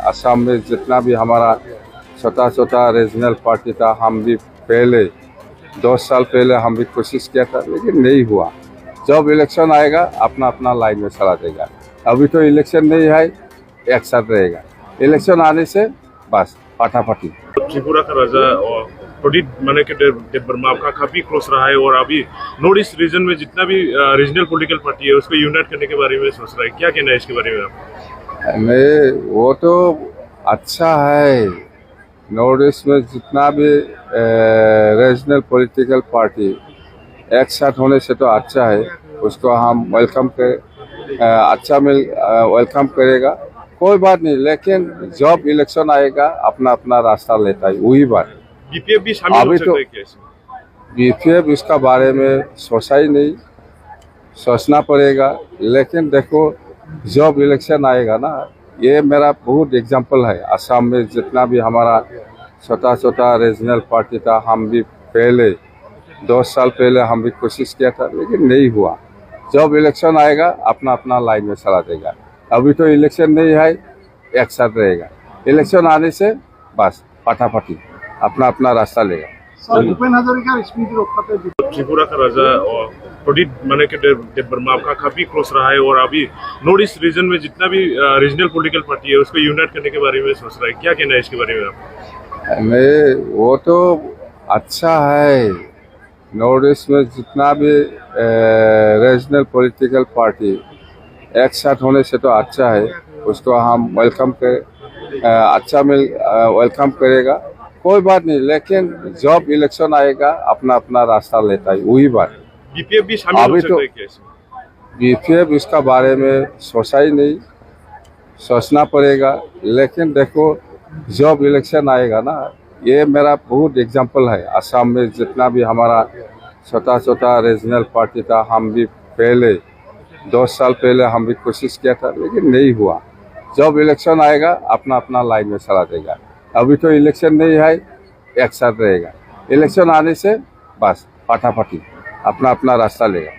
असम में जितना भी हमारा छोटा छोटा रीजनल पार्टी था, हम भी पहले 2 साल पहले हम भी कोशिश किया था, लेकिन नहीं हुआ। जब इलेक्शन आएगा अपना अपना लाइन में चला देगा। अभी तो इलेक्शन नहीं है, एक साथ रहेगा। इलेक्शन आने से बस फाटाफाटी। त्रिपुरा का राजा और प्रदीप माने के देबबर्मा आपका काफी क्लोज रहा है और अभी नॉर्थ ईस्ट रीजन में जितना भी रीजनल पॉलिटिकल पार्टी है उसको यूनाइट करने के बारे में सोच रहा है। क्या कहना है इसके बारे में आप? नहीं, वो तो अच्छा है। नॉर्थ ईस्ट में जितना भी रीजनल पॉलिटिकल पार्टी एक साथ होने से तो अच्छा है। उसको हम वेलकम वेलकम करेगा, कोई बात नहीं। लेकिन जब इलेक्शन आएगा अपना अपना रास्ता लेता है, वही बात। बीपीएफ भी शामिल हो सकता है क्या इसमें? बीपीएफ इसका बारे में सोचा ही नहीं, सोचना पड़ेगा। लेकिन देखो जब इलेक्शन आएगा ना, ये मेरा बहुत एग्जांपल है। असम में जितना भी हमारा छोटा छोटा रीजनल पार्टी था, हम भी पहले 2 साल पहले हम भी कोशिश किया था, लेकिन नहीं हुआ। जब इलेक्शन आएगा अपना अपना लाइन में चला देगा। अभी तो इलेक्शन नहीं है, एक साथ रहेगा। इलेक्शन आने से बस फाटाफाटी अपना अपना रास्ता लेगा। भूपेन हाजरिकार स्मृति रक्षा त्रिपुरा का राजा और प्रदीप माने के देबबर्मा आपका काफी क्लोज रहा है और अभी नॉर्थ ईस्ट रीजन में जितना भी रीजनल पॉलिटिकल पार्टी है उसको यूनाइट करने के बारे में सोच रहा है। क्या कहना है इसके बारे में आप? नहीं, वो तो अच्छा है। नॉर्थ ईस्ट में जितना भी रीजनल पॉलिटिकल पार्टी एक साथ होने से तो अच्छा है। उसको हम वेलकम करेगा, कोई बात नहीं। लेकिन जब इलेक्शन आएगा अपना अपना रास्ता लेता है, वही बात। बीपीएफ भी शामिल हो सकता है क्या इसमें? बीपीएफ इसका बारे में सोचा ही नहीं, सोचना पड़ेगा। लेकिन देखो जब इलेक्शन आएगा ना, ये मेरा बहुत एग्जांपल है। असम में जितना भी हमारा छोटा छोटा रीजनल पार्टी था, हम भी पहले 2 साल पहले हम भी कोशिश किया था, लेकिन नहीं हुआ। जब इलेक्शन आएगा अपना अपना लाइन में चला देगा। अभी तो इलेक्शन नहीं है, एक साथ रहेगा। इलेक्शन आने से बस फाटाफाटी अपना अपना रास्ता लेगा।